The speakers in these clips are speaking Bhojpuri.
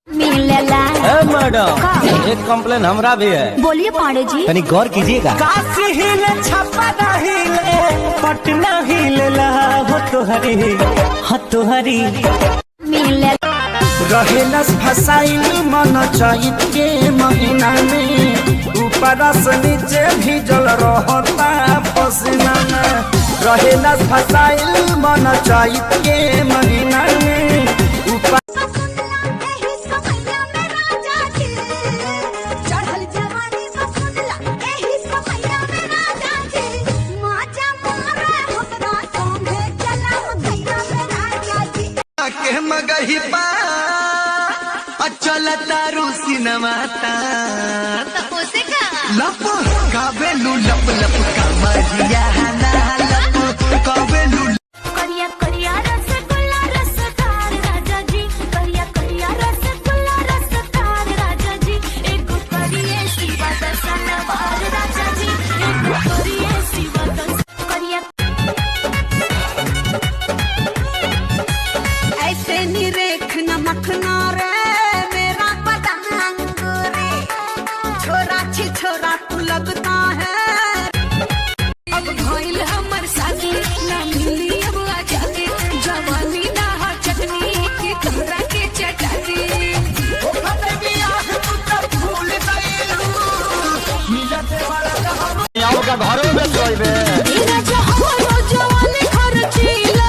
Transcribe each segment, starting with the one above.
मिलेला मैडम एक कंप्लेन हमरा भी है। बोलिए पांडे जी। तनी गौर कीजिएगा। काशी हिले छापा हिले पटना हिलेला हो तोहरी मिलेला रहेलस फसाइल मन चैत के महीना में ऊपर से नीचे भीजल रहता पसीना में। रहेलस फसाइल मन चैत के महीना में ऊपर के मगही पा अचल तारू सिनमाता तपोसे का लप कावेलू लप लप कमरिया ना लप कावेलू करिया करिया रसगुल्ला रसदार राजा जी। करिया करिया रसगुल्ला रसदार राजा जी। एक करिए शिवा दर्शन वार राजा जी। एक करिए शिवा दर्शन करिया ऐसे निरेख न मखना रे मेरा पतंग रे छोरा छी छोरा तू लगता है। अब भइल हमर साथी ना मिली अब आजादी जवानी ना हा चटनी की तोरा के चटाती। का घरों में सोइबे। तेरा जहां जवानी खर्चीला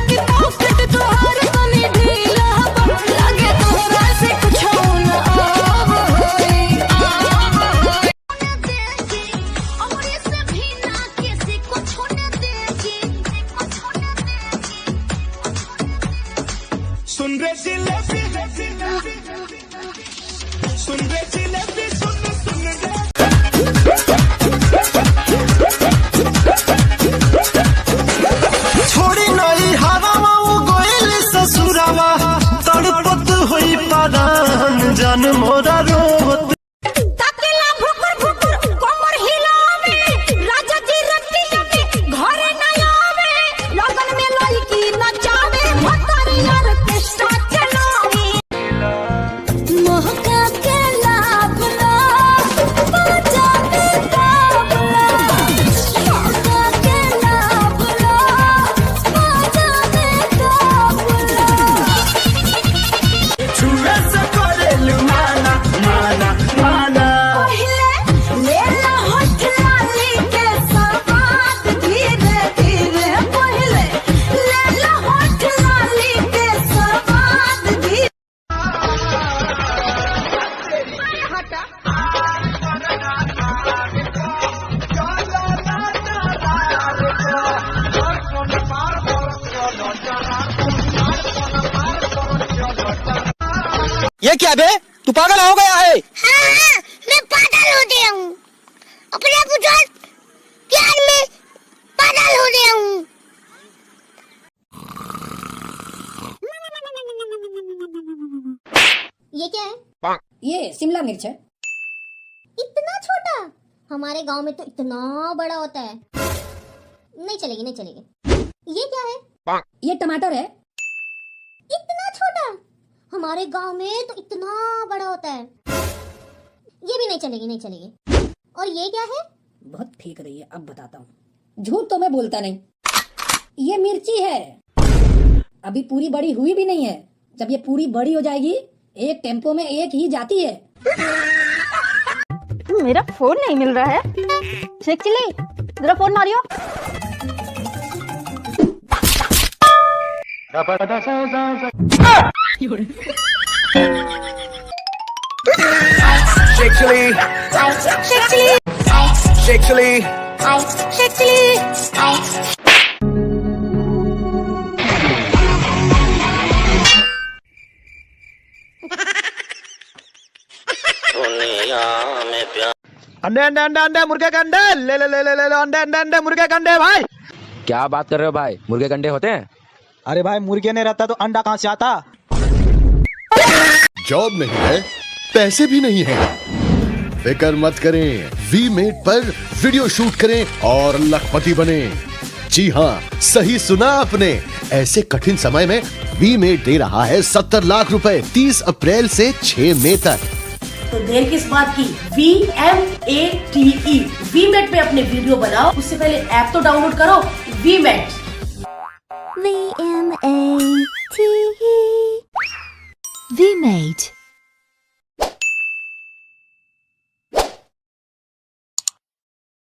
कि पॉकेट तोहर तनी ढीला लगे तोहरा से कुछ न आव होई और से भी ना किसी को छोड़ देगी सुन रे जिलेबी सुन रे जिलेबी सुन रे छोड़ी नहीं हवा गोइल ससुरावा तड़पत होई परान जान मोरा रोवत ताकेला भुकुर भुकुर कोमर हिलावे राजा जी रतिया में घरे न आवे लगन में लड़की नचावे भतरिया ऑर्केस्ट्रा चलावे महका के लाभ लो बजा के ताबला महका के लाभ लो बजा के ताबला छुए से करेलू माना माना माना पहिले लेला होठ लाली के सवाद धीरे धीरे पहिले लेला होठ लाली के सवाद धीरे ये क्या बे, तू पागल हो गया है? हाँ, मैं पागल हो गया हूँ। अपने पूछो प्यार में पागल हो गया हूँ। ये क्या है? ये शिमला मिर्च है। इतना छोटा? हमारे गांव में तो इतना बड़ा होता है। नहीं चलेगी नहीं चलेगी। ये क्या है? ये टमाटर है। इतना छोटा? हमारे गांव में तो इतना बड़ा होता है। ये भी नहीं चलेगी नहीं चलेगी। और ये क्या है? बहुत फेंक रही है, अब बताता हूँ। झूठ तो मैं बोलता नहीं। ये मिर्ची है, अभी पूरी बड़ी हुई भी नहीं है। जब ये पूरी बड़ी हो जाएगी, एक टेम्पो में एक ही जाती है। मेरा फोन नहीं मिल रहा है। शेख चिल्ली, जरा फोन मारियो। अंडे अंडे अंडे अंडे मुर्गे के अंडे ले ले ले ले ले अंडे अंडे अंडे मुर्गे के अंडे। भाई क्या बात कर रहे हो भाई, मुर्गे के अंडे होते हैं? अरे भाई मुर्गे नहीं रहता तो अंडा कहाँ से आता? जॉब नहीं है, पैसे भी नहीं है, फिक्र मत करें। वीमेट पर वीडियो शूट करें और लखपति बने। जी हाँ, सही सुना आपने। ऐसे कठिन समय में वी मेट दे रहा है 70 लाख रुपए 30 अप्रैल से 6 मई तक। तो देर किस बात की, VMATE वीमेट पे अपने वीडियो बनाओ। उससे पहले ऐप तो डाउनलोड करो, वीमेट। VMATE वीमेट।